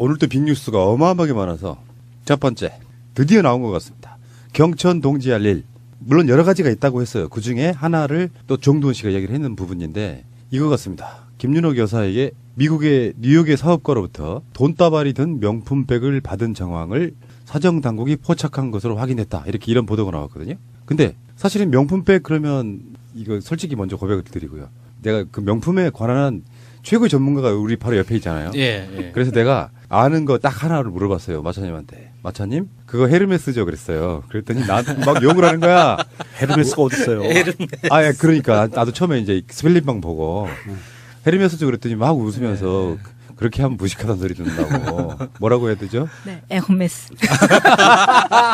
오늘도 빅뉴스가 어마어마하게 많아서 첫 번째 드디어 나온 것 같습니다. 경천 동지할 일. 물론 여러 가지가 있다고 했어요. 그중에 하나를 또 정두원 씨가 이야기를 했는 부분인데 이거 같습니다. 김윤옥 여사에게 미국의 뉴욕의 사업가로부터 돈다발이 든 명품백을 받은 정황을 사정당국이 포착한 것으로 확인했다. 이런 보도가 나왔거든요. 근데 사실은 명품백 그러면 이거 솔직히 먼저 고백을 드리고요. 내가 그 명품에 관한 최고의 전문가가 우리 바로 옆에 있잖아요. 예. 그래서 내가 아는 거 딱 하나를 물어봤어요. 마차님한테. 마차님, 그거 헤르메스죠? 그랬어요. 그랬더니 나한테 막 욕을 하는 거야. 헤르메스가 어딨어요? 아, 예, 그러니까. 나도 처음에 이제 스펠링방 보고 헤르메스죠? 그랬더니 막 웃으면서 그렇게 하면 무식하다는 소리 듣는다고. 뭐라고 해야 되죠? 네, 에르메스.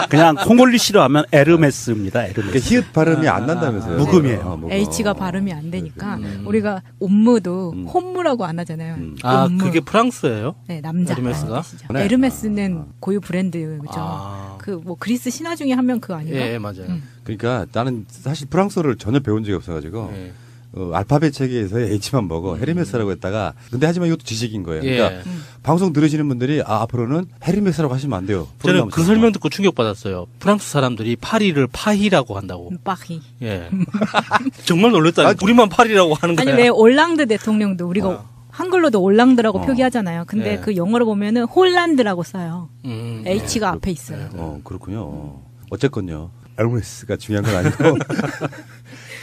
그냥 콩글리시로 하면 에르메스입니다. 에르메스. 히읗 발음이 안 난다면서요. 묵음이에요. H가 발음이 안 되니까 우리가 옴무도 홈무라고 안 하잖아요. 아, 옴무. 그게 프랑스예요? 네, 남자. 에르메스가? 네. 에르메스는 고유 브랜드죠. 아. 그 뭐 그리스 신화 중에 한 명 그거 아닌가? 예, 맞아요. 그러니까 나는 사실 프랑스어를 전혀 배운 적이 없어가지고 예. 알파벳 체계에서 H만 먹어. 헤르메스라고 했다가 근데 하지만 이것도 지식인 거예요. 그러니까 예. 방송 들으시는 분들이 앞으로는 헤르메스라고 하시면 안 돼요. 저는 그 설명 듣고 충격받았어요. 프랑스 사람들이 파리를 파히라고 한다고. 파히. 예. 정말 놀랐다. 우리만 파리라고 하는 거야. 아니 왜 올랑드 대통령도 우리가 한글로도 올랑드라고 표기하잖아요. 근데 예. 그 영어로 보면은 홀란드라고 써요. H가 앞에 있어요. 그렇군요. 어쨌건요. 헤르메스가 중요한 건 아니고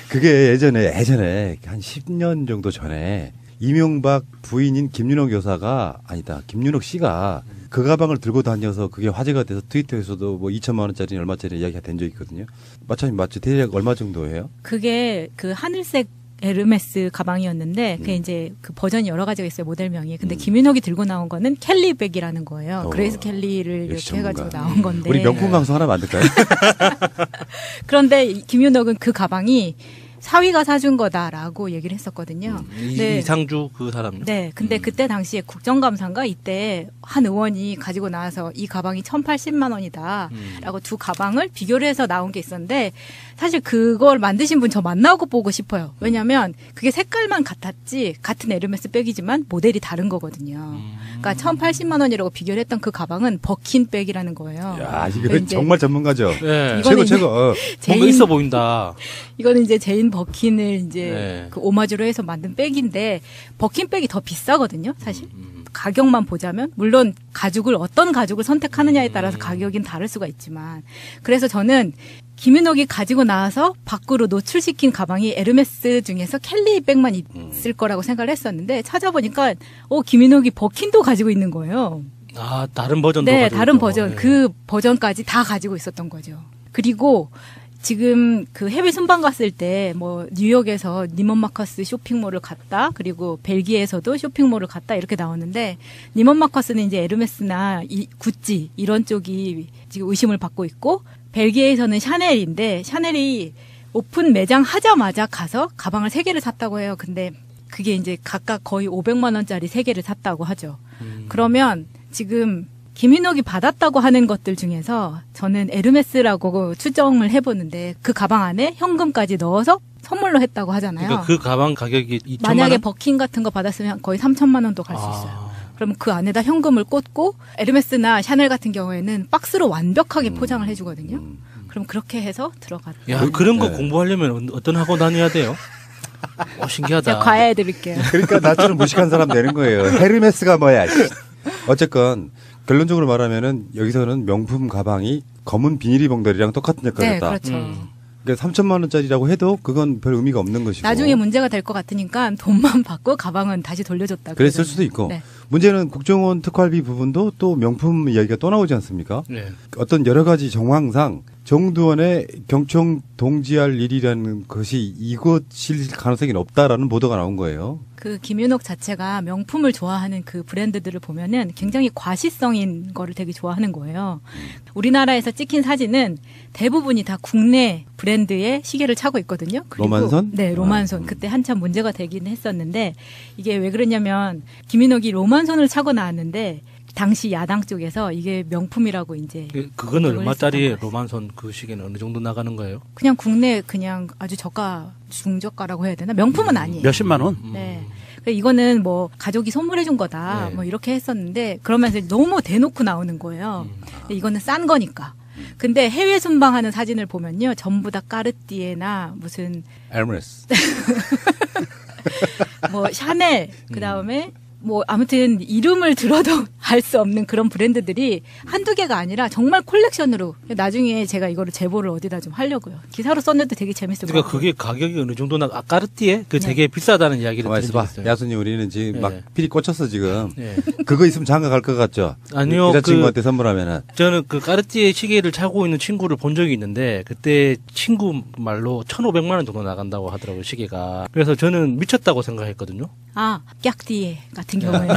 그게 예전에 한 10년 정도 전에 이명박 부인인 김윤옥 여사가 아니다. 김윤옥 씨가 그 가방을 들고 다녀서 그게 화제가 돼서 트위터에서도 뭐 2천만 원짜리 얼마짜리 이야기가 된 적이 있거든요. 마차님 맞죠? 대략 얼마 정도예요? 그게 그 하늘색 에르메스 가방이었는데 그게 이제 그 버전이 여러 가지가 있어요. 모델명이. 근데 김윤옥이 들고 나온 거는 켈리백이라는 거예요. 그레이스 켈리를 이렇게 해가지고 나온 건데. 우리 명품 방송 하나 만들까요? 그런데 김윤옥은 그 가방이 사위가 사준 거다라고 얘기를 했었거든요. 네. 이상주 그 사람. 네. 근데 그때 당시에 국정감사인가 이때 한 의원이 가지고 나와서 이 가방이 1,080만 원이다. 라고 두 가방을 비교를 해서 나온 게 있었는데 사실 그걸 만드신 분 저 만나고 보고 싶어요. 왜냐면 그게 색깔만 같았지 같은 에르메스 백이지만 모델이 다른 거거든요. 그러니까 1,080만 원이라고 비교를 했던 그 가방은 버킨 백이라는 거예요. 야, 이거 정말 전문가죠. 네. 최고. 뭔가 있어 보인다. 이거는 이제 제인 버킨을 이제 네. 그 오마주로 해서 만든 백인데 버킨 백이 더 비싸거든요, 사실. 가격만 보자면 물론 어떤 가죽을 선택하느냐에 따라서 가격은 다를 수가 있지만 그래서 저는 김윤옥이 가지고 나와서 밖으로 노출시킨 가방이 에르메스 중에서 켈리 백만 있을 거라고 생각을 했었는데 찾아보니까 김윤옥이 버킨도 가지고 있는 거예요. 아, 다른 버전도 네, 가지고 다른 있고. 버전. 네. 그 버전까지 다 가지고 있었던 거죠. 그리고 지금 그 해외 순방 갔을 때 뭐 뉴욕에서 니먼 마커스 쇼핑몰을 갔다 그리고 벨기에에서도 쇼핑몰을 갔다 이렇게 나오는데 니먼 마커스는 이제 에르메스나 구찌 이런 쪽이 지금 의심을 받고 있고 벨기에에서는 샤넬인데 샤넬이 오픈 매장 하자마자 가서 가방을 3개를 샀다고 해요. 근데 그게 이제 각각 거의 500만 원짜리 3개를 샀다고 하죠. 그러면 지금 김윤옥이 받았다고 하는 것들 중에서 저는 에르메스라고 추정을 해보는데 그 가방 안에 현금까지 넣어서 선물로 했다고 하잖아요. 그러니까 그 가방 가격이 2천만 만약에 원? 버킨 같은 거 받았으면 거의 3천만 원도 갈 수 있어요. 그러면 그 안에다 현금을 꽂고 에르메스나 샤넬 같은 경우에는 박스로 완벽하게 포장을 해주거든요. 그럼 그렇게 해서 들어갔다. 야, 그런 거 공부하려면 어떤 학원 다녀야 돼요? 신기하다. 제가 과외해드릴게요. 그러니까 나처럼 무식한 사람 되는 거예요. 헤르메스가 뭐야. 어쨌건 결론적으로 말하면은 여기서는 명품 가방이 검은 비닐이 봉다리랑 똑같은 역할을 네, 했다. 그렇죠. 그러니까 3천만 원짜리라고 해도 그건 별 의미가 없는 것이고. 나중에 문제가 될 것 같으니까 돈만 받고 가방은 다시 돌려줬다. 그랬을 수도 있고. 네. 문제는 국정원 특활비 부분도 또 명품 이야기가 또 나오지 않습니까? 네. 어떤 여러 가지 정황상 정두원의 경청 동지할 일이라는 것이 이것일 가능성이 없다라는 보도가 나온 거예요. 그 김윤옥 자체가 명품을 좋아하는 그 브랜드들을 보면은 굉장히 과시성인 거를 되게 좋아하는 거예요. 우리나라에서 찍힌 사진은 대부분이 다 국내 브랜드의 시계를 차고 있거든요. 그리고 로만손? 네, 로만손. 그때 한참 문제가 되긴 했었는데 이게 왜 그러냐면 김윤옥이 로만손을 차고 나왔는데 당시 야당 쪽에서 이게 명품이라고 이제 그거는 공격을 얼마짜리 했었던 거죠. 로만손 그 시계는 어느 정도 나가는 거예요? 그냥 국내 그냥 아주 저가 중저가라고 해야 되나? 명품은 아니에요. 몇십만 원? 네. 이거는 뭐 가족이 선물해준 거다. 네. 뭐 이렇게 했었는데 그러면서 너무 대놓고 나오는 거예요. 근데 이거는 싼 거니까. 근데 해외 순방하는 사진을 보면요, 전부 다 까르띠에나 무슨 에르메스. 뭐 샤넬, 그 다음에 뭐 아무튼 이름을 들어도 알 수 없는 그런 브랜드들이 한두 개가 아니라 정말 콜렉션으로. 나중에 제가 이거를 제보를 어디다 좀 하려고요. 기사로 썼는데 되게 재밌을 것 그러니까 같아요. 그게 가격이 어느 정도나 까르띠에 그 되게 비싸다는 이야기를 가만 들은 있어봐. 적이 있어요. 야수님, 우리는 지금 네. 막 필이 꽂혔어 지금. 네. 그거 있으면 장가 갈 것 같죠? 아니요, 여자친구한테 선물하면은. 저는 그 까르띠에 시계를 차고 있는 친구를 본 적이 있는데 그때 친구 말로 1,500만 원 정도 나간다고 하더라고요, 시계가. 그래서 저는 미쳤다고 생각했거든요. 아, 깍띠에 같은 경우에는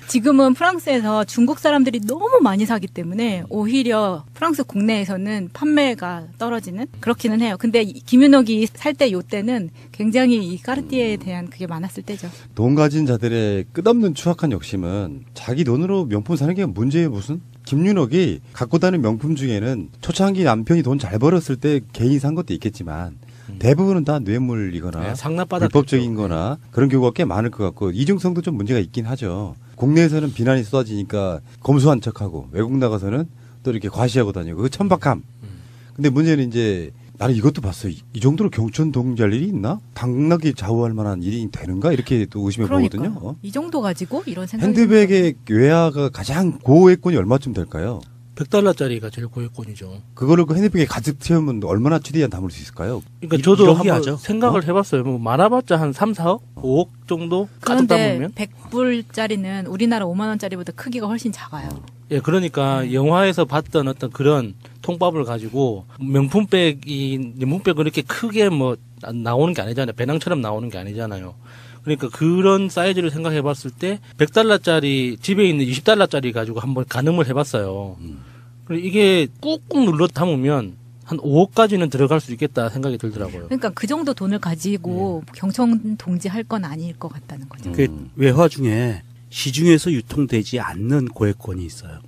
지금은 프랑스에서 중국 사람들이 너무 많이 사기 때문에 오히려 프랑스 국내에서는 판매가 떨어지는 그렇기는 해요. 근데 김윤옥이 살 때 요때는 굉장히 이 까르띠에에 대한 그게 많았을 때죠. 돈 가진 자들의 끝없는 추악한 욕심은 자기 돈으로 명품 사는 게 문제예요, 무슨? 김윤옥이 갖고 다니는 명품 중에는 초창기 남편이 돈 잘 벌었을 때 개인 산 것도 있겠지만 대부분은 다 뇌물이거나 네, 상납받았겠죠. 불법적인 거나 그런 경우가 꽤 많을 것 같고 이중성도 좀 문제가 있긴 하죠. 국내에서는 비난이 쏟아지니까 검소한 척하고 외국 나가서는 또 이렇게 과시하고 다니고 그 천박함. 근데 문제는 이제 나는 이것도 봤어요. 이 정도로 경천 동지할 일이 있나? 당나귀 좌우할 만한 일이 되는가? 이렇게 또 의심해 보거든요. 그러니까 이 정도 가지고 이런 생각이 핸드백의 외화가 가장 고액권이 얼마쯤 될까요? $100짜리가 제일 고액권이죠. 그거를 그 핸드백에 가득 채우면 얼마나 최대한 담을 수 있을까요? 그러니까 저도 이렇게 한번 하죠. 생각을 해봤어요. 뭐 많아봤자 한 3, 4억? 5억 정도? 가득 그런데 담으면? 100불짜리는 우리나라 5만 원짜리보다 크기가 훨씬 작아요. 예, 그러니까 영화에서 봤던 어떤 그런 통밥을 가지고 명품백을 이렇게 크게 뭐 나오는 게 아니잖아요. 배낭처럼 나오는 게 아니잖아요. 그러니까 그런 사이즈를 생각해 봤을 때 $100짜리 집에 있는 $20짜리 가지고 한번 가늠을 해봤어요. 그리고 이게 꾹꾹 눌러 담으면 한 5억까지는 들어갈 수 있겠다 생각이 들더라고요. 그러니까 그 정도 돈을 가지고 경청 동지할 건 아닐 것 같다는 거죠. 그 외화 중에 시중에서 유통되지 않는 고액권이 있어요.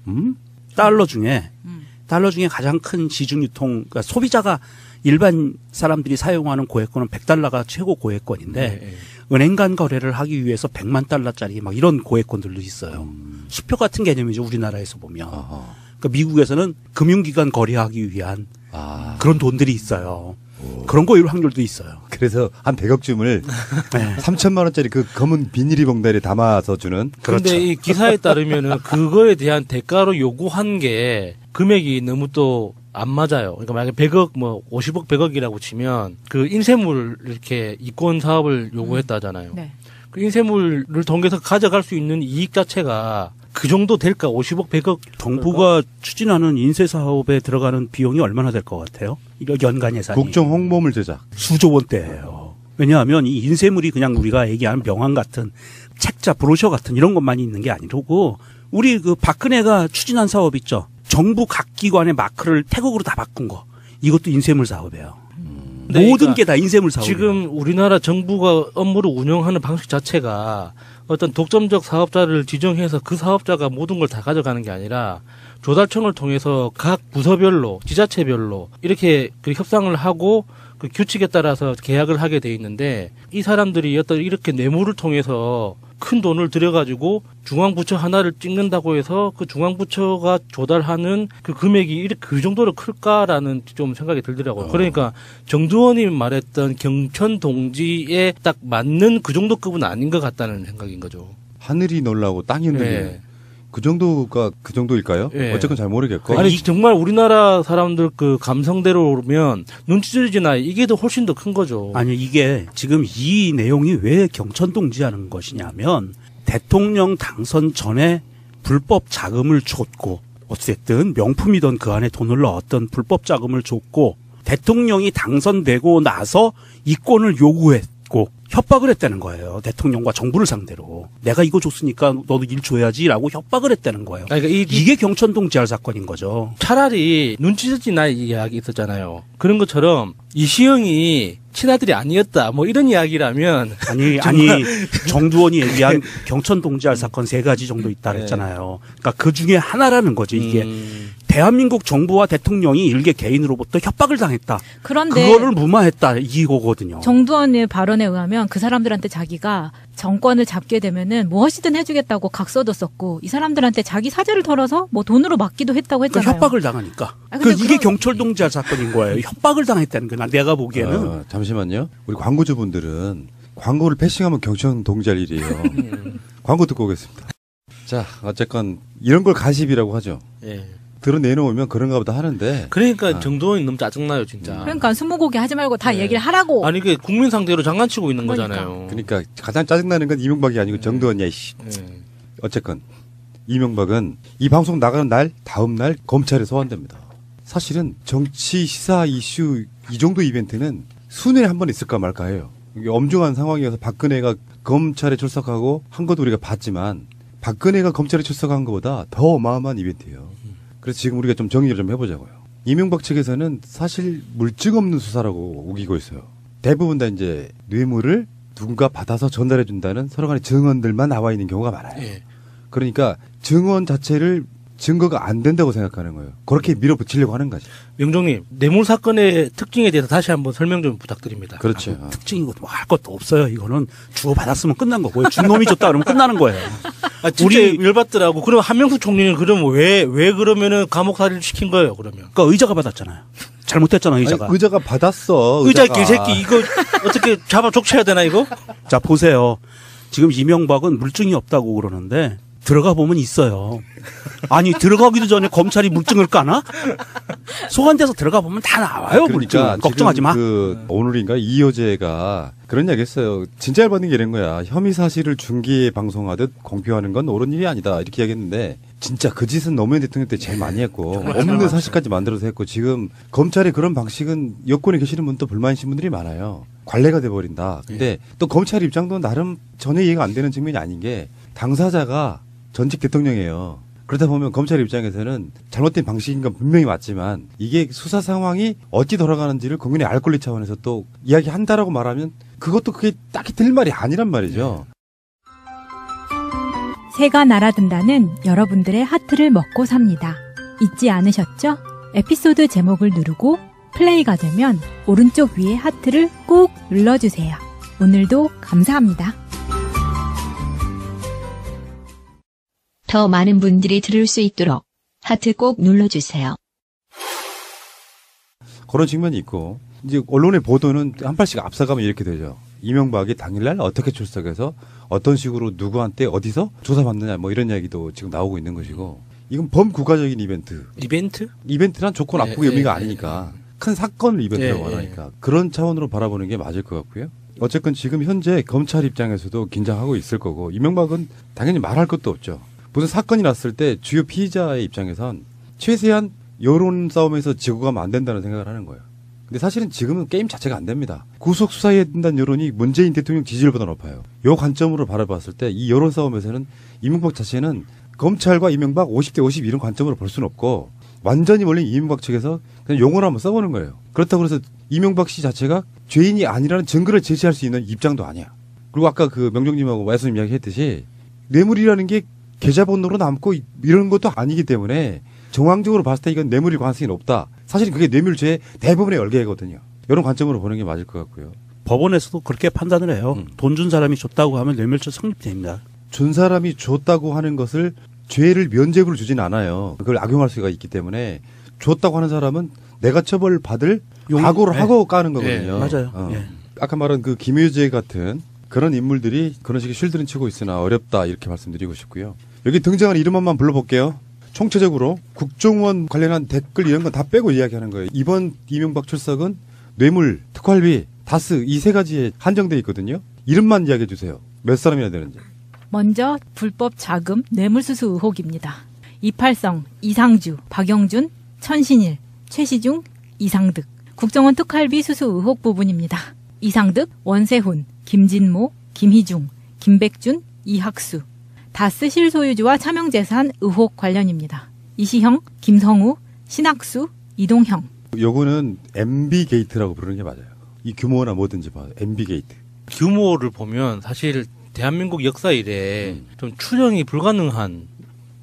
달러 중에 가장 큰 시중 유통, 그러니까 소비자가 일반 사람들이 사용하는 고액권은 $100가 최고 고액권인데 네. 은행 간 거래를 하기 위해서 $100만 막 이런 고액권들도 있어요. 수표 같은 개념이죠, 우리나라에서 보면. 아하. 그러니까 미국에서는 금융기관 거래하기 위한 아. 그런 돈들이 있어요. 그런 거일 확률도 있어요. 그래서 한 100억 쯤을 네. 3천만 원짜리 그 검은 비닐이 봉다리에 담아서 주는. 그렇죠. 근데 이 기사에 따르면은 그거에 대한 대가로 요구한 게 금액이 너무 또 안 맞아요. 그러니까 만약에 100억, 뭐 50억, 100억이라고 치면 그 인쇄물 이렇게 이권 사업을 요구했다잖아요. 네. 그 인쇄물을 통해서 가져갈 수 있는 이익 자체가 그 정도 될까? 50억, 100억? 정부가 추진하는 인쇄 사업에 들어가는 비용이 얼마나 될 것 같아요? 이거 연간 예산이 국정 홍보물 제작. 수조 원대예요. 왜냐하면 이 인쇄물이 그냥 우리가 얘기하는 명함 같은 책자, 브로셔 같은 이런 것만이 있는 게 아니고 우리 그 박근혜가 추진한 사업 있죠. 정부 각 기관의 마크를 태국으로 다 바꾼 거. 이것도 인쇄물 사업이에요. 근데 모든 그러니까 게 다 인쇄물 사업이에요. 지금 우리나라 정부가 업무를 운영하는 방식 자체가 어떤 독점적 사업자를 지정해서 그 사업자가 모든 걸 다 가져가는 게 아니라 조달청을 통해서 각 부서별로, 지자체별로 이렇게 그 협상을 하고 그 규칙에 따라서 계약을 하게 돼 있는데 이 사람들이 어떤 이렇게 뇌물을 통해서 큰 돈을 들여가지고 중앙부처 하나를 찍는다고 해서 그 중앙부처가 조달하는 그 금액이 이렇게 그 정도로 클까라는 좀 생각이 들더라고요. 그러니까 정두원이 말했던 경천 동지에 딱 맞는 그 정도 급은 아닌 것 같다는 생각인 거죠. 하늘이 놀라고 땅이 흔들리는. 네. 그 정도가 그 정도일까요? 네. 어쨌건 잘 모르겠고. 아니 정말 우리나라 사람들 그 감성대로 오면 눈치질이나 이게 더 훨씬 더 큰 거죠. 아니 이게 지금 이 내용이 왜 경천동지하는 것이냐면 대통령 당선 전에 불법 자금을 줬고 어쨌든 명품이던 그 안에 돈을 넣었던 불법 자금을 줬고 대통령이 당선되고 나서 이권을 요구했고 협박을 했다는 거예요. 대통령과 정부를 상대로. 내가 이거 줬으니까 너도 일 줘야지라고 협박을 했다는 거예요. 그러니까 이게 경천동지할 사건인 거죠. 차라리 눈치질이나 이야기 있었잖아요. 그런 것처럼 이시영이 친아들이 아니었다. 뭐 이런 이야기라면 아니 정두원이 얘기한 경천 동지알 사건 3가지 정도 있다 그랬잖아요. 그러니까 그 중에 하나라는 거죠. 이게 대한민국 정부와 대통령이 일개 개인으로부터 협박을 당했다. 그런데 그거를 무마했다 이거거든요. 정두원의 발언에 의하면 그 사람들한테 자기가 정권을 잡게 되면은 무엇이든 해주겠다고 각서도 썼고 이 사람들한테 자기 사재를 털어서 뭐 돈으로 맡기도 했다고 했잖아요. 그러니까 협박을 당하니까. 아, 근데 이게 경철 동지알 사건인 거예요. 협박을 당했다는 거나 내가 보기에는. 잠시만요. 우리 광고주분들은 광고를 패싱하면 경천 동지할 일이에요. 광고 듣고 오겠습니다. 자, 어쨌건 이런 걸 가십이라고 하죠. 예. 드러내놓으면 그런가 보다 하는데. 그러니까 정두원이 너무 짜증나요, 진짜. 그러니까 스무고개 하지 말고 다 얘기를 하라고. 아니 이게 국민 상대로 장난치고 있는 그러니까. 거잖아요. 그러니까 가장 짜증나는 건 이명박이 아니고 정두원이야, 이씨. 예. 어쨌건 이명박은 이 방송 나가는 날 다음 날 검찰에 소환됩니다. 사실은 정치 시사 이슈 이 정도 이벤트는 수년에 한 번 있을까 말까 해요. 이게 엄중한 상황이어서 박근혜가 검찰에 출석하고 한 것도 우리가 봤지만 박근혜가 검찰에 출석한 것보다 더 어마어마한 이벤트예요. 그래서 지금 우리가 좀 정리를 좀 해보자고요. 이명박 측에서는 사실 물증 없는 수사라고 우기고 있어요. 대부분 다 이제 뇌물을 누군가 받아서 전달해 준다는 서로 간의 증언들만 나와 있는 경우가 많아요. 예. 그러니까 증언 자체를 증거가 안 된다고 생각하는 거예요. 그렇게 밀어붙이려고 하는 거죠. 명종님, 뇌물 사건의 특징에 대해서 다시 한번 설명 좀 부탁드립니다. 그렇죠. 특징이고 뭐 할 것도 없어요. 이거는 주고 받았으면 끝난 거고요. 준 놈이 줬다 그러면 끝나는 거예요. 아, 진짜 열받더라고. 그럼 한명숙 총리는 그럼 왜 그러면은 감옥살이를 시킨 거예요, 그러면? 그러니까 의자가 받았잖아요. 잘못했잖아, 의자가. 아니, 의자가 받았어. 의자 개새끼, 이거 어떻게 잡아 족쳐야 되나, 이거? 자, 보세요. 지금 이명박은 물증이 없다고 그러는데 들어가 보면 있어요. 아니, 들어가기도 전에 검찰이 물증을 까나? 소환돼서 들어가 보면 다 나와요, 그러니까 물증. 걱정하지 마. 오늘인가 이효재가 그런 이야기 했어요. 진짜 열받는 게 이런 거야. 혐의 사실을 중계에 방송하듯 공표하는 건 옳은 일이 아니다. 이렇게 이야기했는데 진짜 그 짓은 노무현 대통령 때 제일 많이 했고 없는 사실까지 만들어서 했고 지금 검찰의 그런 방식은 여권에 계시는 분도 불만이신 분들이 많아요. 관례가 돼버린다. 근데 또 검찰 입장도 나름 전혀 이해가 안 되는 측면이 아닌 게 당사자가 전직 대통령이에요. 그러다 보면 검찰 입장에서는 잘못된 방식인 건 분명히 맞지만 이게 수사 상황이 어찌 돌아가는지를 국민의 알 권리 차원에서 또 이야기한다라고 말하면 그것도 그게 딱히 틀린 말이 아니란 말이죠. 새가 날아든다는 여러분들의 하트를 먹고 삽니다. 잊지 않으셨죠? 에피소드 제목을 누르고 플레이가 되면 오른쪽 위에 하트를 꼭 눌러주세요. 오늘도 감사합니다. 더 많은 분들이 들을 수 있도록 하트 꼭 눌러주세요. 그런 측면이 있고 이제 언론의 보도는 한 발씩 앞서가면 이렇게 되죠. 이명박이 당일날 어떻게 출석해서 어떤 식으로 누구한테 어디서 조사받느냐 뭐 이런 이야기도 지금 나오고 있는 것이고 이건 범국가적인 이벤트. 이벤트란 좋고 나쁘고 의미가 아니니까 큰 사건을 이벤트라고 하니까 그런 차원으로 바라보는 게 맞을 것 같고요. 어쨌건 지금 현재 검찰 입장에서도 긴장하고 있을 거고 이명박은 당연히 말할 것도 없죠. 무슨 사건이 났을 때 주요 피의자의 입장에선 최대한 여론 싸움에서 지고 가면 안 된다는 생각을 하는 거예요. 근데 사실은 지금은 게임 자체가 안 됩니다. 구속 수사해야 된다는 여론이 문재인 대통령 지지율보다 높아요. 이 관점으로 바라봤을 때 이 여론 싸움에서는 이명박 자체는 검찰과 이명박 50대 50 이런 관점으로 볼 수는 없고 완전히 몰린 이명박 측에서 그냥 용어를 한번 써보는 거예요. 그렇다고 해서 이명박 씨 자체가 죄인이 아니라는 증거를 제시할 수 있는 입장도 아니야. 그리고 아까 그 명정님하고 말씀 이야기했듯이 뇌물이라는 게 계좌번호로 남고 이런 것도 아니기 때문에 정황적으로 봤을 때 이건 뇌물일 가능성이 높다. 사실은 그게 뇌물죄의 대부분의 열개거든요. 이런 관점으로 보는 게 맞을 것 같고요. 법원에서도 그렇게 판단을 해요. 돈 준 사람이 줬다고 하면 뇌물죄 성립됩니다. 준 사람이 줬다고 하는 것을 죄를 면죄부를 주진 않아요. 그걸 악용할 수가 있기 때문에 줬다고 하는 사람은 내가 처벌받을 각오를 하고 까는 거거든요. 맞아요. 아까 말한 그 김효재 같은 그런 인물들이 그런 식의 쉴드는 치고 있으나 어렵다 이렇게 말씀드리고 싶고요. 여기 등장하는 이름만 불러볼게요. 총체적으로 국정원 관련한 댓글 이런 건 다 빼고 이야기하는 거예요. 이번 이명박 출석은 뇌물, 특활비, 다스 이 세 가지에 한정돼 있거든요. 이름만 이야기해 주세요. 몇 사람이나 되는지. 먼저 불법 자금 뇌물수수 의혹입니다. 이팔성, 이상주, 박영준, 천신일, 최시중, 이상득. 국정원 특활비 수수 의혹 부분입니다. 이상득, 원세훈, 김진모, 김희중, 김백준, 이학수. 다스 실소유주와 차명재산 의혹 관련입니다. 이시형, 김성우, 신학수, 이동형. 요거는 MB 게이트라고 부르는 게 맞아요. 이 규모나 뭐든지 봐. MB 게이트. 규모를 보면 사실 대한민국 역사 이래 좀 추정이 불가능한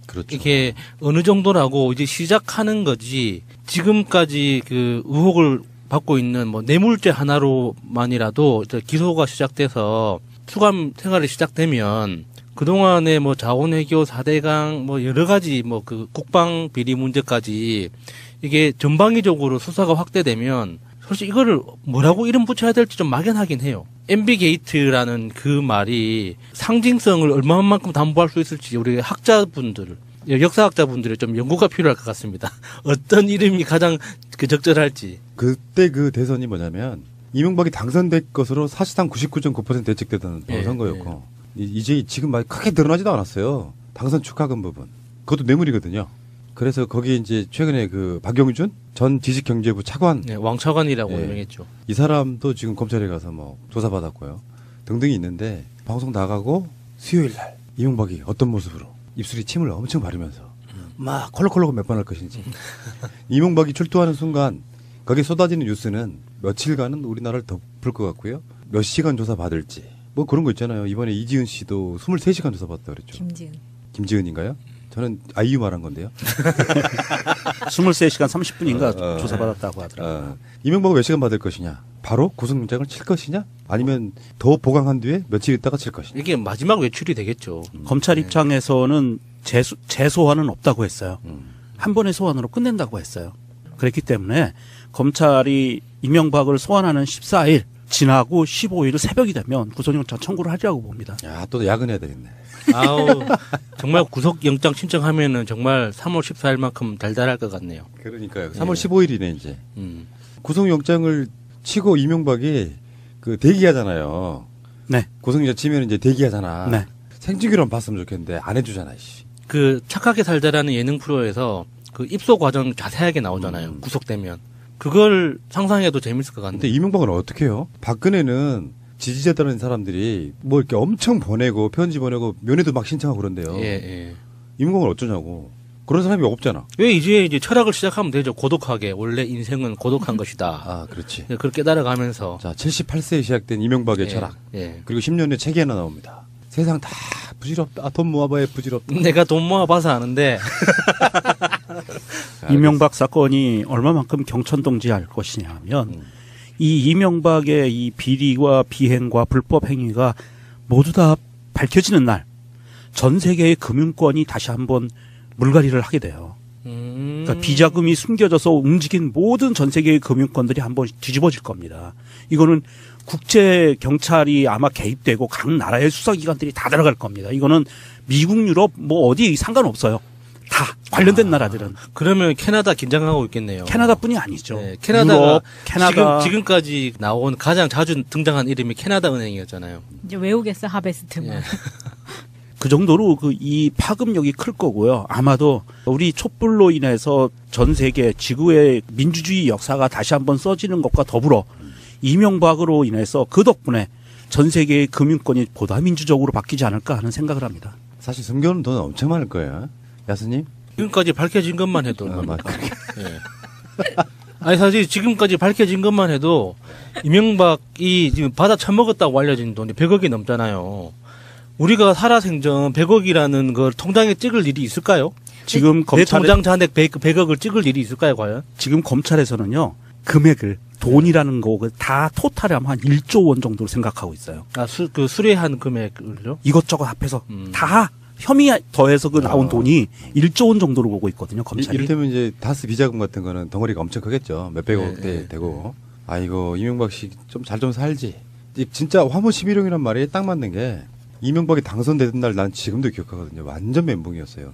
그렇죠. 이게 어느 정도라고 이제 시작하는 거지 지금까지 그 의혹을 받고 있는 뭐 뇌물죄 하나로만이라도 이제 기소가 시작돼서 수감 생활이 시작되면 그동안에 뭐 자원외교 4대강 뭐 여러 가지 뭐 그 국방 비리 문제까지 이게 전방위적으로 수사가 확대되면 솔직히 이거를 뭐라고 이름 붙여야 될지 좀 막연하긴 해요. MB 게이트라는 그 말이 상징성을 얼마만큼 담보할 수 있을지 우리 학자분들, 역사학자분들이 좀 연구가 필요할 것 같습니다. 어떤 이름이 가장 그 적절할지. 그때 그 대선이 뭐냐면 이명박이 당선될 것으로 사실상 99.9% 예측되던 예, 선거였고 이제 지금 막 크게 드러나지도 않았어요. 당선 축하금 부분. 그것도 뇌물이거든요. 그래서 거기 이제 최근에 그 박영준 전 지식경제부 차관 네, 왕차관이라고 예. 유명했죠. 이 사람도 지금 검찰에 가서 뭐 조사받았고요. 등등이 있는데 방송 나가고 수요일 날 이명박이 어떤 모습으로 입술에 침을 엄청 바르면서 막 콜록콜록 몇 번 할 것인지 이명박이 출두하는 순간 거기에 쏟아지는 뉴스는 며칠간은 우리나라를 덮을 것 같고요. 몇 시간 조사받을지 뭐 그런 거 있잖아요. 이번에 이지은 씨도 23시간 조사받았다 그랬죠. 김지은인가요? 저는 아이유 말한 건데요. 23시간 30분인가 조사받았다고 하더라고요. 이명박은 몇 시간 받을 것이냐? 바로 구속영장을 칠 것이냐? 아니면 더 보강한 뒤에 며칠 있다가 칠 것이냐? 이게 마지막 외출이 되겠죠. 검찰 입장에서는 재소환은 없다고 했어요. 한 번의 소환으로 끝낸다고 했어요. 그렇기 때문에 검찰이 이명박을 소환하는 14일 지나고 15일 새벽이 되면 구속영장 청구를 하리라고 봅니다. 야, 또 야근해야 되겠네. 아우 정말 구속영장 신청하면은 정말 3월 14일만큼 달달할 것 같네요. 그러니까요. 3월 15일이네 이제. 음. 구속영장을 치고 이명박이 그 대기하잖아요. 네. 구속영장 치면 이제 대기하잖아. 네. 생중계로만 봤으면 좋겠는데 안 해주잖아. 씨. 그 착하게 살자라는 예능 프로에서 그 입소 과정 자세하게 나오잖아요. 구속되면 그걸 상상해도 재밌을 것 같은데. 근데 이명박은 어떻게 해요? 박근혜는 지지자들은 사람들이 뭐 이렇게 엄청 보내고 편지 보내고 면회도 막 신청하고 그런데요. 예. 이명박은 어쩌냐고. 그런 사람이 없잖아. 왜 이제 철학을 시작하면 되죠. 고독하게 원래 인생은 고독한 것이다. 아, 그렇지. 그걸 깨달아가면서. 자, 78세에 시작된 이명박의 예, 철학. 예. 그리고 10년 후에 책이 하나 나옵니다. 세상 다 부질없다. 돈 모아봐야 부질없다. 내가 돈 모아봐서 아는데. 이명박 사건이 얼마만큼 경천동지할 것이냐 하면 이 이명박의 이 비리와 비행과 불법 행위가 모두 다 밝혀지는 날 전 세계의 금융권이 다시 한번 물갈이를 하게 돼요. 그러니까 비자금이 숨겨져서 움직인 모든 전 세계의 금융권들이 한번 뒤집어질 겁니다. 이거는 국제 경찰이 아마 개입되고 각 나라의 수사기관들이 다 들어갈 겁니다. 이거는 미국, 유럽 뭐 어디 상관없어요. 다 관련된 나라들은. 그러면 캐나다 긴장하고 있겠네요. 캐나다뿐이 아니죠. 네, 캐나다가 유럽, 캐나다 지금까지 나온 가장 자주 등장한 이름이 캐나다 은행이었잖아요. 이제 외우겠어 하베스트만. 예. 그 정도로 이 파급력이 클 거고요. 아마도 우리 촛불로 인해서 전 세계 지구의 민주주의 역사가 다시 한번 써지는 것과 더불어 이명박으로 인해서 그 덕분에 전 세계의 금융권이 보다 민주적으로 바뀌지 않을까 하는 생각을 합니다. 사실 숨겨놓은 돈 엄청 많을 거예요. 야스님? 지금까지 밝혀진 것만 해도 맞 얼마입니까? 예. 아니 사실 지금까지 밝혀진 것만 해도 이명박이 지금 받아 처먹었다고 알려진 돈이 100억이 넘잖아요. 우리가 살아생전 100억이라는 걸 통장에 찍을 일이 있을까요? 지금 내 통장 잔액 100억을 찍을 일이 있을까요, 과연? 지금 검찰에서는요, 금액을, 돈이라는 거, 다 토탈하면 한 1조 원 정도로 생각하고 있어요. 아, 수뢰한 금액을요? 이것저것 합해서 다 혐의 더해서 그 나온 돈이 1조 원 정도로 보고 있거든요, 검찰이. 이를테면 이제 다스 비자금 같은 거는 덩어리가 엄청 크겠죠. 몇백억대 되고. 아이고, 이명박 씨 좀 잘 좀 살지. 진짜 화무 11용이란 말이 딱 맞는 게 이명박이 당선되던 날 난 지금도 기억하거든요. 완전 멘붕이었어요.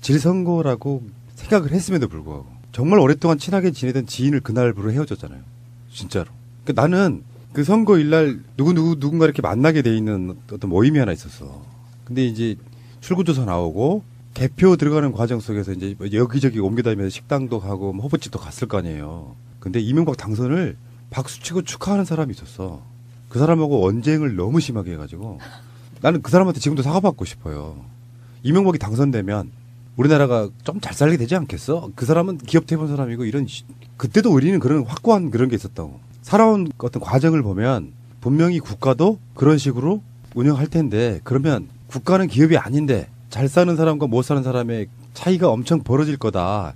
질선거라고 생각을 했음에도 불구하고 정말 오랫동안 친하게 지내던 지인을 그날부로 헤어졌잖아요. 진짜로. 그러니까 나는 그 선거일 날 누군가 이렇게 만나게 돼 있는 어떤 모임이 하나 있었어. 근데 이제 출구조사 나오고 개표 들어가는 과정 속에서 이제 여기저기 옮겨다니면서 식당도 가고 뭐 호프집도 갔을 거 아니에요. 근데 이명박 당선을 박수치고 축하하는 사람이 있었어. 그 사람하고 언쟁을 너무 심하게 해가지고 나는 그 사람한테 지금도 사과받고 싶어요. 이명박이 당선되면 우리나라가 좀 잘 살게 되지 않겠어? 그 사람은 기업도 해본 사람이고 그때도 우리는 그런 확고한 그런 게 있었다고. 살아온 어떤 과정을 보면 분명히 국가도 그런 식으로 운영할 텐데 그러면 국가는 기업이 아닌데 잘 사는 사람과 못 사는 사람의 차이가 엄청 벌어질 거다.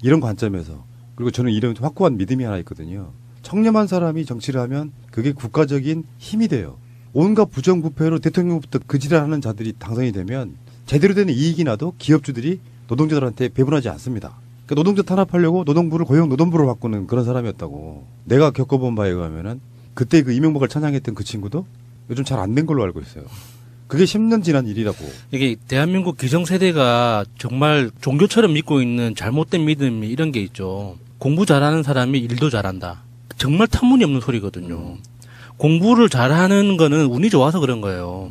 이런 관점에서. 그리고 저는 이런 확고한 믿음이 하나 있거든요. 청렴한 사람이 정치를 하면 그게 국가적인 힘이 돼요. 온갖 부정부패로 대통령부터 그 지랄하는 자들이 당선이 되면 제대로 된 이익이 나도 기업주들이 노동자들한테 배분하지 않습니다. 그러니까 노동자 탄압하려고 노동부를 고용노동부로 바꾸는 그런 사람이었다고. 내가 겪어본 바에 의하면은 그때 그 이명박을 찬양했던 그 친구도 요즘 잘 안 된 걸로 알고 있어요. 그게 10년 지난 일이라고. 이게 대한민국 기성세대가 정말 종교처럼 믿고 있는 잘못된 믿음이 이런 게 있죠. 공부 잘하는 사람이 일도 잘한다. 정말 터무니없는 소리거든요. 공부를 잘하는 거는 운이 좋아서 그런 거예요.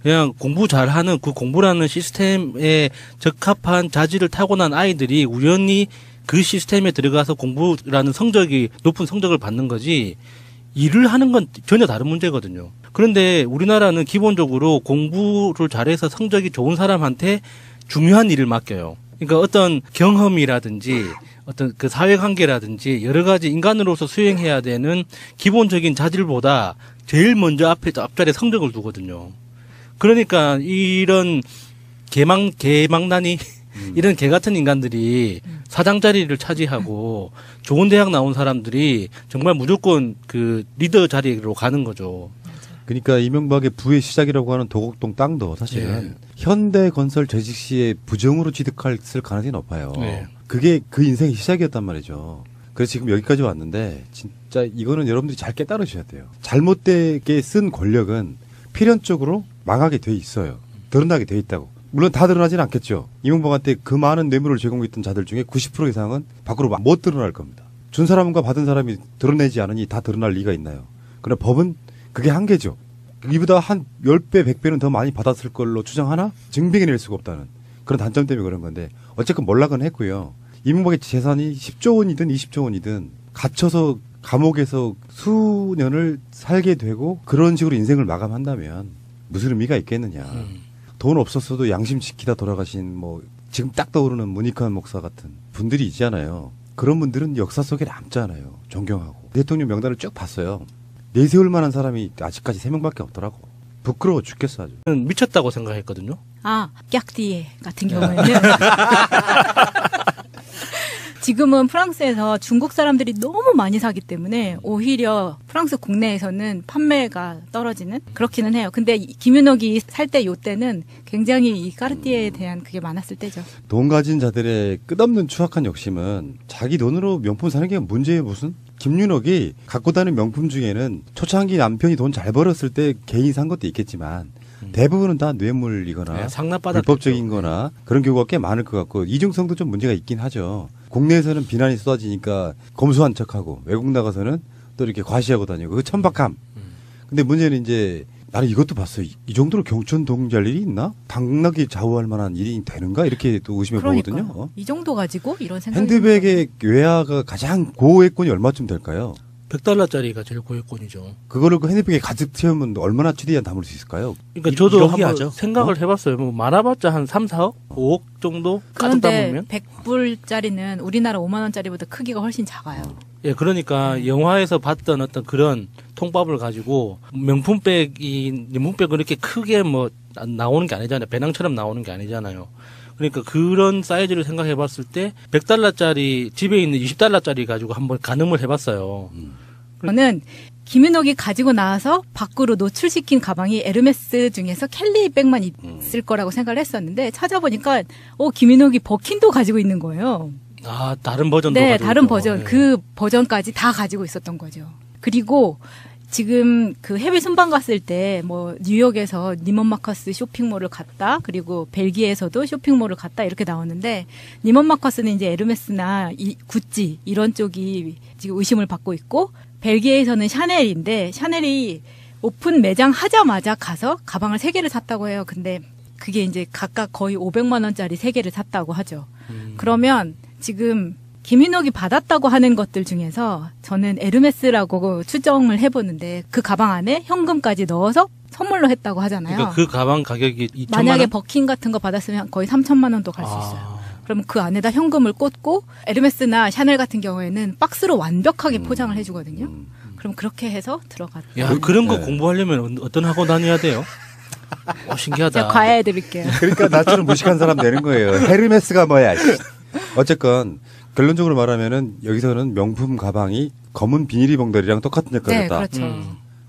그냥 공부 잘하는 그 공부라는 시스템에 적합한 자질을 타고난 아이들이 우연히 그 시스템에 들어가서 공부라는 성적이 높은 성적을 받는 거지 일을 하는 건 전혀 다른 문제거든요. 그런데 우리나라는 기본적으로 공부를 잘해서 성적이 좋은 사람한테 중요한 일을 맡겨요. 그러니까 어떤 경험이라든지 어떤 그 사회관계라든지 여러 가지 인간으로서 수행해야 되는 기본적인 자질보다 제일 먼저 앞자리에 성적을 두거든요. 그러니까 이런 개망난이 이런 개 같은 인간들이 사장 자리를 차지하고 좋은 대학 나온 사람들이 정말 무조건 그 리더 자리로 가는 거죠. 그러니까 이명박의 부의 시작이라고 하는 도곡동 땅도 사실은 현대건설 재직 시에 부정으로 취득했을 가능성이 높아요. 그게 그 인생의 시작이었단 말이죠. 그래서 지금 여기까지 왔는데 진짜 이거는 여러분들이 잘 깨달으셔야 돼요. 잘못되게 쓴 권력은 필연적으로 망하게 돼 있어요. 드러나게 돼 있다고. 물론 다 드러나지는 않겠죠. 이명박한테 그 많은 뇌물을 제공했던 자들 중에 90% 이상은 밖으로 못 드러날 겁니다. 준 사람과 받은 사람이 드러내지 않으니 다 드러날 리가 있나요? 그러나 법은 그게 한계죠. 이보다 한 10배, 100배는 더 많이 받았을 걸로 추정하나 증빙해낼 수가 없다는 그런 단점 때문에 그런 건데 어쨌건 몰락은 했고요. 이명박의 재산이 10조 원이든 20조 원이든 갇혀서 감옥에서 수년을 살게 되고 그런 식으로 인생을 마감한다면 무슨 의미가 있겠느냐. 돈 없었어도 양심 지키다 돌아가신 뭐 지금 딱 떠오르는 문익환 목사 같은 분들이 있잖아요. 그런 분들은 역사 속에 남잖아요. 존경하고. 대통령 명단을 쭉 봤어요. 내세울 만한 사람이 아직까지 3명밖에 없더라고. 부끄러워 죽겠어 아주. 미쳤다고 생각했거든요. 깍디에 같은 경우에는 지금은 프랑스에서 중국 사람들이 너무 많이 사기 때문에 오히려 프랑스 국내에서는 판매가 떨어지는 그렇기는 해요. 근데 김윤옥이 살 때 요때는 굉장히 이 까르띠에에 대한 그게 많았을 때죠. 돈 가진 자들의 끝없는 추악한 욕심은 자기 돈으로 명품 사는 게 문제예요 무슨? 김윤옥이 갖고 다니는 명품 중에는 초창기 남편이 돈 잘 벌었을 때 개인 산 것도 있겠지만 대부분은 다 뇌물이거나 불법적인 거나 그런 경우가 꽤 많을 것 같고 이중성도 좀 문제가 있긴 하죠. 국내에서는 비난이 쏟아지니까 검소한 척하고 외국 나가서는 또 이렇게 과시하고 다니고 그 천박함. 근데 문제는 이제 나는 이것도 봤어요. 이 정도로 경천 동지할 일이 있나? 당나귀 좌우할 만한 일이 되는가? 이렇게 또 의심해 보거든요. 이 정도 가지고 이런 생각이 핸드백의 외화가 가장 고액권이 얼마쯤 될까요? $100짜리가 제일 고액권이죠. 그거를 그 핸드백에 가득 채우면 얼마나 최대한 담을 수 있을까요? 그러니까 저도 한번 생각을 해봤어요. 뭐 많아봤자 한 3, 4억? 5억 정도? 가득 담으면? 그런데 100불짜리는 우리나라 5만 원짜리보다 크기가 훨씬 작아요. 예, 그러니까 영화에서 봤던 어떤 그런 통밥을 가지고 명품백은 이렇게 크게 뭐 나오는 게 아니잖아요. 배낭처럼 나오는 게 아니잖아요. 그러니까 그런 사이즈를 생각해 봤을 때 $100짜리 집에 있는 $20짜리 가지고 한번 가늠을 해봤어요. 저는 김윤옥이 가지고 나와서 밖으로 노출시킨 가방이 에르메스 중에서 켈리 백만 있을 거라고 생각을 했었는데 찾아보니까 김윤옥이 버킨도 가지고 있는 거예요. 다른 버전도 네, 가지고 다른 있고. 버전 네. 그 버전까지 다 가지고 있었던 거죠. 그리고 지금 그 해외 순방 갔을 때 뭐 뉴욕에서 니먼 마커스 쇼핑몰을 갔다 그리고 벨기에에서도 쇼핑몰을 갔다 이렇게 나오는데 니먼 마커스는 이제 에르메스나 구찌 이런 쪽이 지금 의심을 받고 있고 벨기에에서는 샤넬인데 샤넬이 오픈 매장 하자마자 가서 가방을 3개를 샀다고 해요. 근데 그게 이제 각각 거의 500만 원짜리 3개를 샀다고 하죠. 그러면 지금 김윤옥이 받았다고 하는 것들 중에서 저는 에르메스라고 추정을 해보는데 그 가방 안에 현금까지 넣어서 선물로 했다고 하잖아요. 그러니까 그 가방 가격이 2천만 만약에 원? 버킨 같은 거 받았으면 거의 3천만 원도 갈 수 있어요. 그럼 그 안에다 현금을 꽂고 에르메스나 샤넬 같은 경우에는 박스로 완벽하게 포장을 해주거든요. 그럼 그렇게 해서 들어갔다. 야, 그런 거 네. 공부하려면 어떤 학원 다녀야 돼요? 신기하다. 제가 과외해 드릴게요. 그러니까 나처럼 무식한 사람 되는 거예요. 헤르메스가 뭐야. 씨. 어쨌건 결론적으로 말하면은 여기서는 명품 가방이 검은 비닐이 봉다리랑 똑같은 역할을 네, 했다. 그렇죠.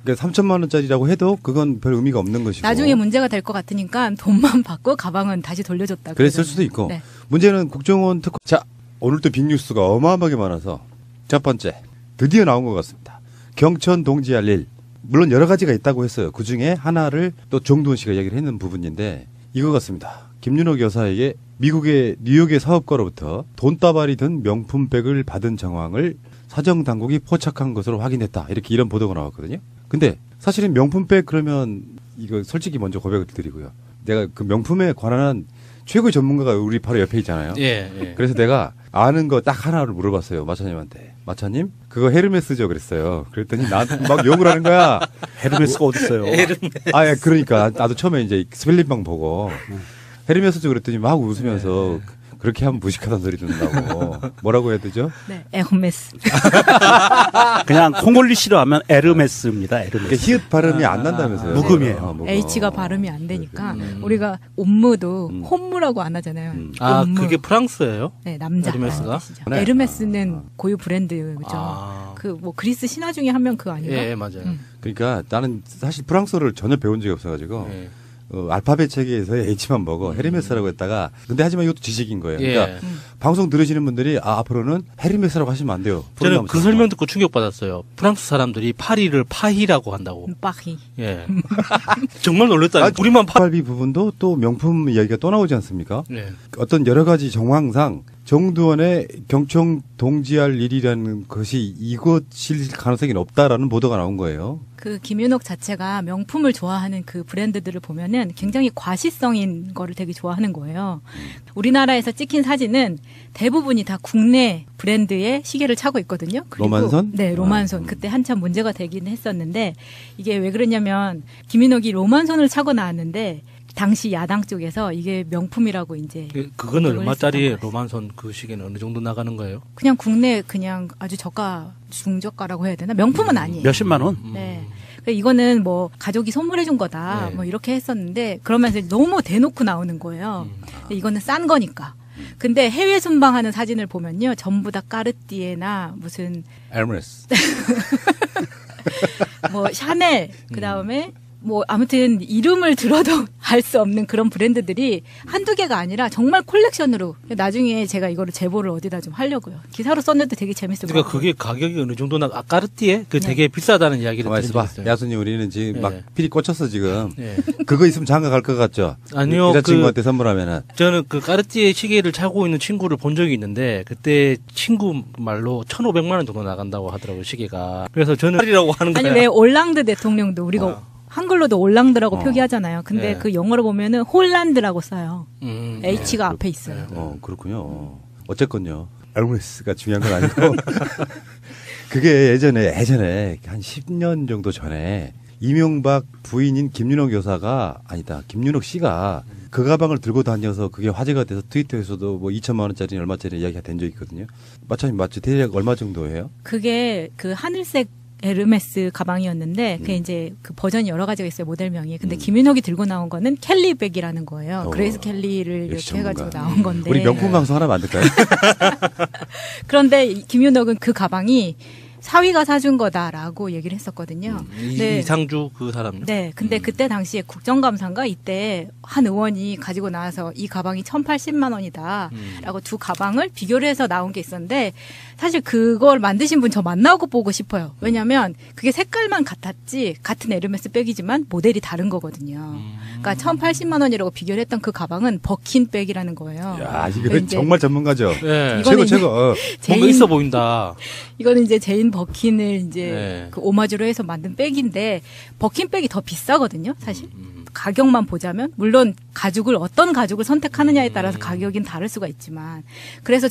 그러니까 3천만 원짜리라고 해도 그건 별 의미가 없는 것이고. 나중에 문제가 될 것 같으니까 돈만 받고 가방은 다시 돌려줬다. 그랬을 그러잖아요. 수도 있고. 네. 문제는 국정원 특검. 자, 오늘 또 빅뉴스가 어마어마하게 많아서 첫 번째 드디어 나온 것 같습니다. 경천 동지할 일. 물론 여러 가지가 있다고 했어요. 그 중에 하나를 또 정두원 씨가 얘기를 했는 부분인데 이거 같습니다. 김윤옥 여사에게 미국의 뉴욕의 사업가로부터 돈다발이 든 명품백을 받은 정황을 사정당국이 포착한 것으로 확인했다. 이렇게 이런 보도가 나왔거든요. 근데 사실은 명품백 그러면 이거 솔직히 먼저 고백을 드리고요. 내가 그 명품에 관한 최고의 전문가가 우리 바로 옆에 있잖아요. 예, 예. 그래서 내가 아는 거 딱 하나를 물어봤어요. 마차님한테. 마차님, 그거 헤르메스죠? 그랬어요. 그랬더니 나한테 막 욕을 하는 거야. 헤르메스가 어딨어요? 아, 예, 그러니까. 나도 처음에 이제 스펠링방 보고 헤르메스죠? 그랬더니 막 웃으면서 그렇게 하면 무식하다는 소리 듣는다고. 뭐라고 해야 되죠? 네, 에르메스. 그냥 콩글리시로 하면 에르메스입니다. 그러니까 에르메스. 히읗 발음이 안 난다면서요. 묵음이에요. 묵음. H가 발음이 안 되니까 우리가 옴무도 홈무라고 안 하잖아요. 아, 옴무. 그게 프랑스예요? 네, 남자. 에르메스가? 뜻이죠. 네. 에르메스는 고유 브랜드죠. 아. 그 뭐 그리스 신화 중에 한 명 그거 아닌가? 예, 맞아요. 그러니까 나는 사실 프랑스어를 전혀 배운 적이 없어가지고 예. 알파벳 체계에서의 H만 먹어 헤르메스라고 했다가 근데 하지만 이것도 지식인 거예요. 예. 그러니까 방송 들으시는 분들이 앞으로는 헤르메스라고 하시면 안 돼요. 저는 그 설명 듣고 충격받았어요. 프랑스 사람들이 파리를 파히라고 한다고. 빠히. 예. 정말 놀랐다. 우리만 파. 팔비 부분도 또 명품 이야기가 또 나오지 않습니까? 예. 어떤 여러 가지 정황상 정두원의 경청 동지할 일이라는 것이 이것일 가능성이 높다라는 보도가 나온 거예요. 그 김윤옥 자체가 명품을 좋아하는 그 브랜드들을 보면은 굉장히 과시성인 거를 되게 좋아하는 거예요. 우리나라에서 찍힌 사진은 대부분이 다 국내 브랜드의 시계를 차고 있거든요. 그리고 로만선? 네, 로만선. 그때 한참 문제가 되긴 했었는데 이게 왜 그러냐면 김윤옥이 로만선을 차고 나왔는데 당시 야당 쪽에서 이게 명품이라고 이제 그거는 그걸 얼마짜리 했었던 거예요. 로만선 그 시계는 어느 정도 나가는 거예요? 그냥 국내 그냥 아주 저가 중저가라고 해야 되나? 명품은 아니에요. 몇십만 원? 네. 그러니까 이거는 뭐 가족이 선물해 준 거다. 네. 뭐 이렇게 했었는데 그러면서 너무 대놓고 나오는 거예요. 근데 이거는 싼 거니까. 근데 해외 순방하는 사진을 보면요. 전부 다 까르띠에나 무슨 에르메스. 뭐 샤넬 그다음에 뭐 아무튼 이름을 들어도 알 수 없는 그런 브랜드들이 한두 개가 아니라 정말 콜렉션으로 나중에 제가 이거를 제보를 어디다 좀 하려고요. 기사로 썼는데 되게 재밌을 것 그러니까 같아요. 그게 가격이 어느 정도나 까르띠에 그 네. 되게 비싸다는 이야기를 가만히 들은 있어봐. 적이 있어요. 야수님 우리는 지금 예. 막 필이 꽂혔어 지금. 예. 그거 있으면 장가 갈 것 같죠? 아니요, 여자친구한테 선물하면은. 저는 그 까르띠에 시계를 차고 있는 친구를 본 적이 있는데 그때 친구 말로 1,500만 원 정도 나간다고 하더라고요, 시계가. 그래서 저는 팔이라고 하는 아니 거예요. 왜 올랑드 대통령도 우리가 한글로도 올랑드라고 표기하잖아요. 근데 네. 그 영어로 보면은 홀란드라고 써요. 음, H가 앞에 있어요. 그렇군요. 어쨌건요. 에르메스가 중요한 건 아니고. 그게 예전에 한 10년 정도 전에 이명박 부인인 김윤옥 여사가 아니다. 김윤옥 씨가 그 가방을 들고 다녀서 그게 화제가 돼서 트위터에서도 뭐 2천만 원짜리 얼마짜리 이야기가 된 적이 있거든요. 마찬가지 맞죠? 대략 얼마 정도예요? 그게 그 하늘색 에르메스 가방이었는데 그게 이제 그 버전이 여러 가지가 있어요. 모델명이. 근데 김윤옥이 들고 나온 거는 켈리백이라는 거예요. 그레이스 켈리를 역시 이렇게 해가지고 전문가. 나온 건데. 우리 명품 방송 하나 만들까요? 그런데 김윤옥은 그 가방이 사위가 사준 거다라고 얘기를 했었거든요. 이상주 그 사람요? 네. 근데 그때 당시에 국정감사인가 이때 한 의원이 가지고 나와서 이 가방이 1,080만 원이다. 라고 두 가방을 비교를 해서 나온 게 있었는데 사실 그걸 만드신 분 저 만나고 보고 싶어요. 왜냐면 그게 색깔만 같았지 같은 에르메스 백이지만 모델이 다른 거거든요. 그러니까 1,080만 원이라고 비교를 했던 그 가방은 버킨 백이라는 거예요. 야, 이거 이제 정말 전문가죠. 네. 이거는 최고. 뭔가 있어 보인다. 이거는 이제 제인 버킨을 이제 네. 그 오마주로 해서 만든 백인데 버킨 백이 더 비싸거든요, 사실. 가격만 보자면 물론 어떤 가죽을 선택하느냐에 따라서 가격은 다를 수가 있지만 그래서